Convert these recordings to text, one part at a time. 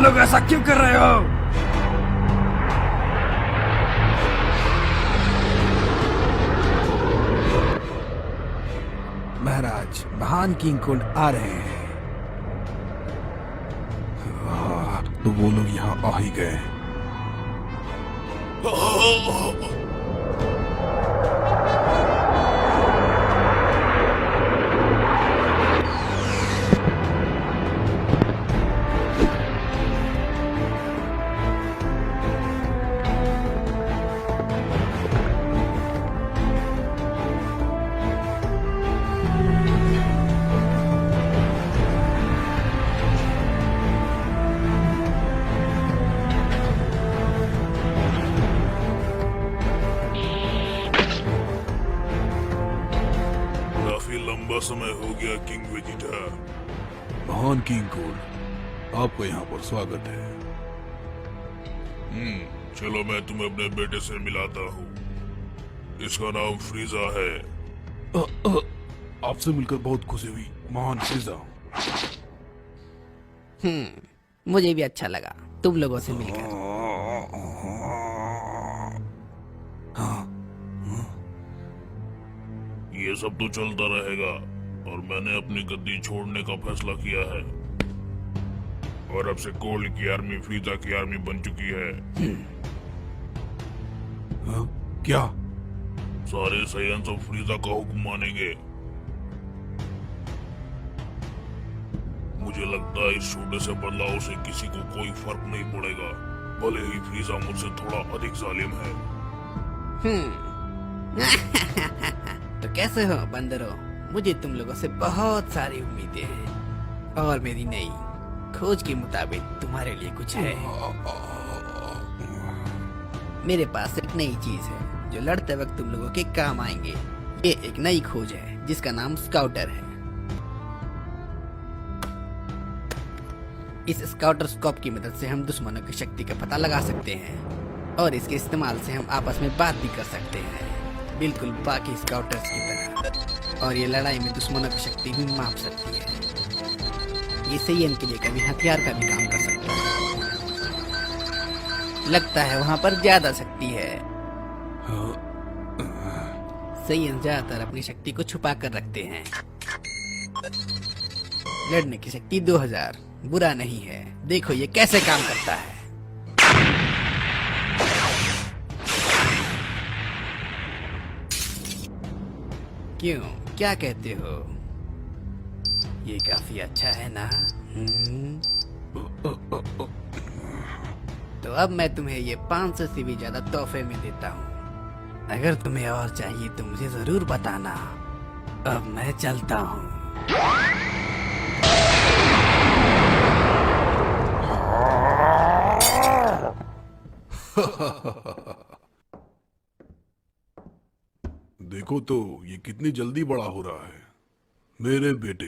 लोग ऐसा क्यों कर रहे हो? महाराज, महान किंग कुल आ रहे हैं। तो वो लोग यहाँ आ ही गए। लंबा समय हो गया किंग वेजिटा। महान किंग कुल, आपको यहाँ पर स्वागत है। चलो मैं तुम्हें अपने बेटे से मिलाता हूँ। इसका नाम फ्रीजा है। आपसे मिलकर बहुत खुशी हुई महान फ्रीजा। मुझे भी अच्छा लगा तुम लोगों से मिलकर। ये सब तो चलता रहेगा और मैंने अपनी गद्दी छोड़ने का फैसला किया है। और अब से कोल्ड की आर्मी फ्रीजा की आर्मी बन चुकी है। क्या? सारे साइंस ऑफ फ्रीजा का हुक्म मानेंगे। मुझे लगता है इस छोटे से बदलाव से किसी को कोई फर्क नहीं पड़ेगा, भले ही फ्रीजा मुझसे थोड़ा अधिक जालिम है। तो कैसे हो बंदरों? मुझे तुम लोगों से बहुत सारी उम्मीदें हैं और मेरी नई खोज के मुताबिक तुम्हारे लिए कुछ है। मेरे पास एक नई चीज है जो लड़ते वक्त तुम लोगों के काम आएंगे। ये एक नई खोज है जिसका नाम स्काउटर है। इस स्काउटर स्कोप की मदद से हम दुश्मनों की शक्ति का पता लगा सकते हैं और इसके इस्तेमाल से हम आपस में बात भी कर सकते हैं, बिल्कुल बाकी स्काउटर्स की तरह। और ये लड़ाई में दुश्मनों की शक्ति भी माप सकती है। ये सैयन के लिए कभी हथियार का भी काम कर सकता है। लगता है वहाँ पर ज्यादा शक्ति है। सैयन ज्यादातर अपनी शक्ति को छुपा कर रखते हैं। लड़ने की शक्ति 2000 बुरा नहीं है। देखो ये कैसे काम करता है। क्यों, क्या कहते हो? ये काफी अच्छा है ना? तो अब मैं तुम्हें ये 500 से भी ज्यादा तोहफे में देता हूँ। अगर तुम्हें और चाहिए तो मुझे जरूर बताना। अब मैं चलता हूँ। देखो तो ये कितनी जल्दी बड़ा हो रहा है। मेरे बेटे,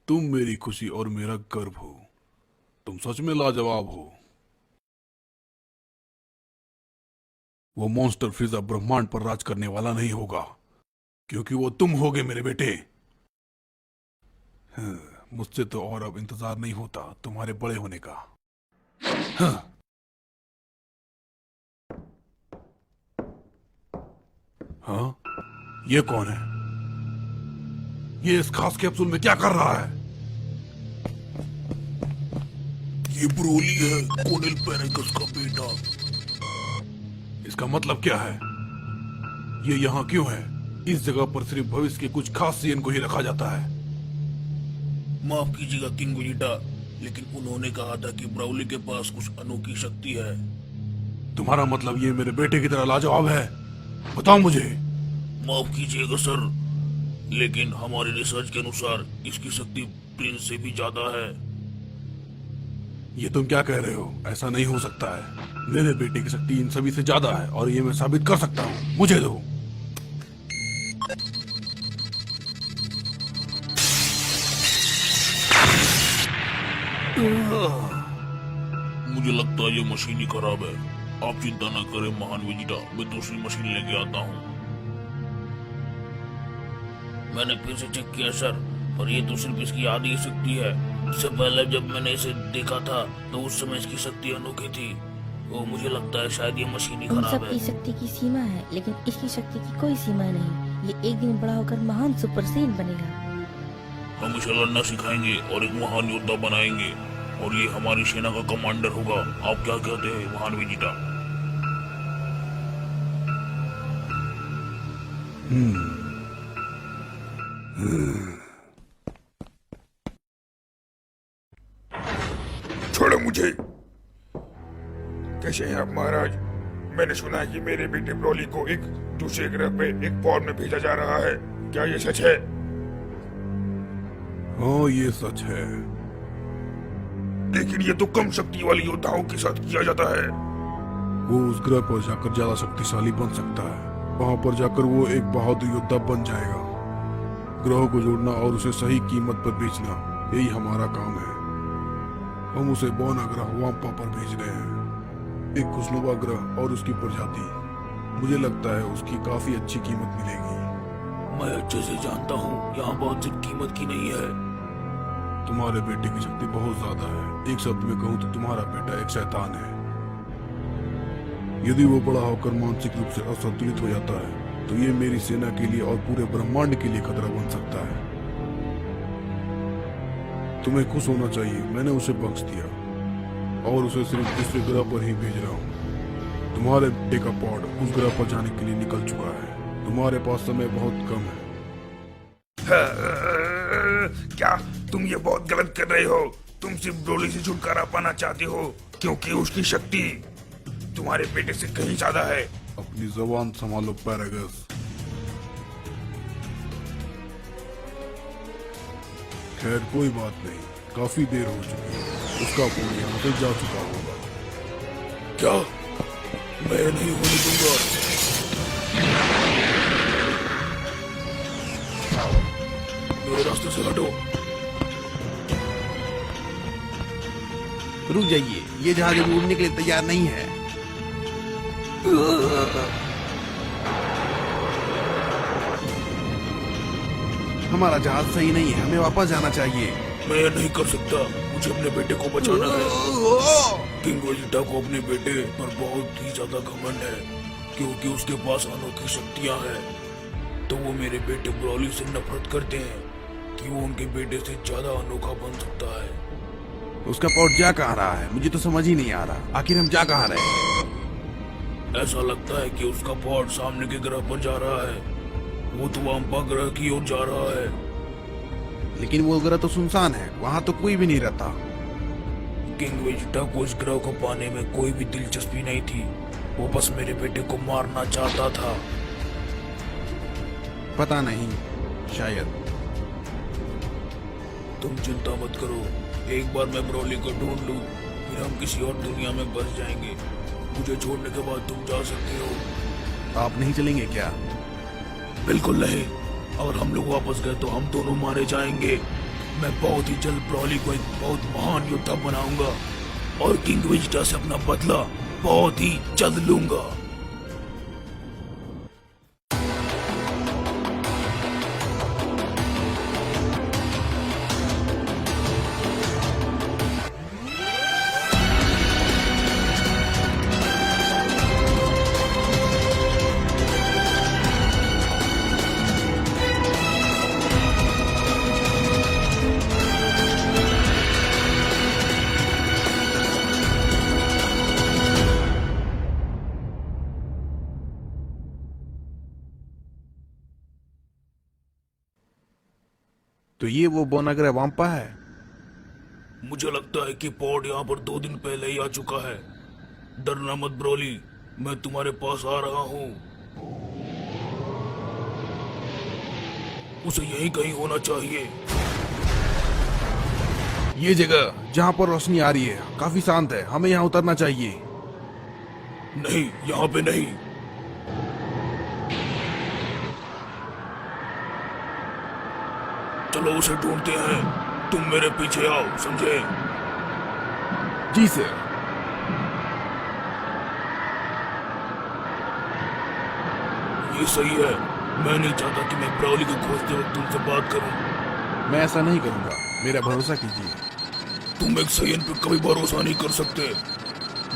तुम मेरी खुशी और मेरा गर्व हो। तुम सच में लाजवाब हो। वो मॉन्स्टर फ्रीजा ब्रह्मांड पर राज करने वाला नहीं होगा, क्योंकि वो तुम होगे मेरे बेटे। मुझसे तो और अब इंतजार नहीं होता तुम्हारे बड़े होने का। हाँ, ये कौन है? ये इस खास कैप्सूल में क्या कर रहा है? ये ब्रोली है, कोनेल पेरिकस का बेटा। इसका मतलब क्या है? ये यहाँ क्यों है? इस जगह पर सिर्फ भविष्य के कुछ खास सीएन को ही रखा जाता है। माफ कीजिएगा किंग वेजिटा, लेकिन उन्होंने कहा था कि ब्राउली के पास कुछ अनोखी शक्ति है। तुम्हारा मतलब ये मेरे बेटे की तरह लाजवाब है? बताओ मुझे। माफ कीजिएगा सर, लेकिन हमारी रिसर्च के अनुसार इसकी शक्ति प्रिंस से भी ज्यादा है। ये तुम क्या कह रहे हो? ऐसा नहीं हो सकता है। मेरे बेटे की शक्ति इन सभी से ज्यादा है और ये मैं साबित कर सकता हूँ। मुझे दो। मुझे लगता है ये मशीन ही खराब है। आप चिंता न करें महान वेजिटा, मैं दूसरी मशीन लेके आता हूँ। मैंने फिर से चेक किया सर, पर ये तो सिर्फ इसकी आधी शक्ति है। उससे पहले जब मैंने इसे देखा था तो उस समय इसकी शक्ति अनोखी थी। वो मुझे लगता है शायद ये मशीन ही उन खराब सबकी है। शक्ति की सीमा है, लेकिन इसकी शक्ति की कोई सीमा नहीं। ये एक दिन बड़ा होकर महान सुपर सेन बनेगा। हम इसे लड़ना सिखाएंगे और एक महान योद्धा बनाएंगे और ये हमारी सेना का कमांडर होगा। आप क्या कहते हैं महान विजेता? छोड़ो मुझे। कैसे हैं आप महाराज? मैंने सुना है कि मेरे बेटे ब्रोली को एक दूसरे ग्रह पे एक फॉर्म में भेजा जा रहा है। क्या ये सच है? हाँ, ये सच है। लेकिन ये तो कम शक्ति वाली योद्धाओं के साथ किया जाता है। वो उस ग्रह पर जाकर ज्यादा शक्तिशाली बन सकता है। वहां पर जाकर वो एक बहादुर योद्धा बन जाएगा। ग्रहों को जोड़ना और उसे सही कीमत पर बेचना, यही हमारा काम है। हम उसे बौना ग्रह वाम्पा पर भेज रहे हैं, एक खुशनुमा ग्रह और उसकी प्रजाति। मुझे लगता है उसकी काफी अच्छी कीमत मिलेगी। मैं अच्छे से जानता हूँ यहाँ बहुत सिर्फ कीमत की नहीं है। तुम्हारे बेटे की शक्ति बहुत ज्यादा है। एक शब्द में कहूँ तो तुम्हारा बेटा एक शैतान है। यदि वो बड़ा होकर मानसिक रूप से असंतुलित हो जाता है तो ये मेरी सेना के लिए और पूरे ब्रह्मांड के लिए खतरा बन सकता है। तुम्हें खुश होना चाहिए, मैंने उसे बख्श दिया और उसे सिर्फ दूसरे ग्रह पर ही भेज रहा हूँ। तुम्हारे बेटे का पॉड उस ग्रह पर जाने के लिए निकल चुका है। तुम्हारे पास समय बहुत कम है। क्या तुम ये बहुत गलत कर रहे हो? तुम सिर्फ ब्रोली से छुटकारा पाना चाहते हो क्योंकि उसकी शक्ति तुम्हारे बेटे से कहीं ज्यादा है। अपनी जबान संभालो पैरागस। खैर कोई बात नहीं, काफी देर हो चुकी है। उसका फोन यहाँ से जा चुका होगा। क्या? मैं नहीं होने दूंगा। मेरे रास्ते से हटो। रुक जाइए, ये जहाज अभी उड़ने के लिए तैयार नहीं है। हमारा जहाज सही नहीं है, हमें वापस जाना चाहिए। मैं ये नहीं कर सकता, मुझे अपने बेटे को बचाना है। किंग वेजिटा को अपने बेटे पर बहुत ही ज्यादा घमंड है क्योंकि उसके पास अनोखी शक्तियां हैं। तो वो मेरे बेटे ब्रोली से नफरत करते हैं कि वो उनके बेटे से ज्यादा अनोखा बन सकता है। उसका पॉड जा कहाँ रहा है? मुझे तो समझ ही नहीं आ रहा। आखिर हम जा कहाँ रहे हैं? ऐसा लगता है कि उसका पॉड सामने के ग्रह पर जा रहा है। वो तो वाम्पा ग्रह की ओर जा रहा है। लेकिन वो ग्रह तो सुनसान है, वहाँ तो कोई भी नहीं रहता। किंग वेजिटा को इस ग्रह को पाने में कोई भी दिलचस्पी नहीं थी। वो बस मेरे बेटे को मारना चाहता था। पता नहीं, शायद। तुम चिंता मत करो, एक बार मैं ब्रोली को ढूंढ लूं, फिर हम किसी और दुनिया में बस जाएंगे। मुझे छोड़ने के बाद तुम जा सकते हो। आप नहीं चलेंगे क्या? बिल्कुल नहीं। अगर हम लोग वापस गए तो हम दोनों मारे जाएंगे। मैं बहुत ही जल्द ब्रोली को एक बहुत महान योद्धा बनाऊंगा और किंग वेजिटा से अपना बदला बहुत ही जल्द लूंगा। तो ये वो बोनाग्रह वाम्पा है। मुझे लगता है कि पॉड यहाँ पर 2 दिन पहले ही आ चुका है। डरना मत ब्रोली, मैं तुम्हारे पास आ रहा हूँ। उसे यहीं कहीं होना चाहिए। ये जगह जहाँ पर रोशनी आ रही है काफी शांत है, हमें यहाँ उतरना चाहिए। नहीं, यहाँ पे नहीं। चलो उसे ढूंढते हैं। तुम मेरे पीछे आओ, समझे? जी सर। ये सही है। मैं नहीं चाहता कि मैं ब्रोली को खोजते वक्त तुमसे बात करूं। मैं ऐसा नहीं करूंगा, मेरा भरोसा कीजिए। तुम एक सैयन पे कभी भरोसा नहीं कर सकते।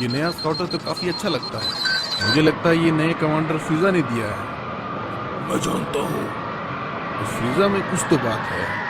ये नया स्काउटर तो काफी अच्छा लगता है। मुझे लगता है ये नए कमांडर फ्रीजा ने दिया है। मैं जानता हूँ। तो फ्रीजा में कुछ तो बात है।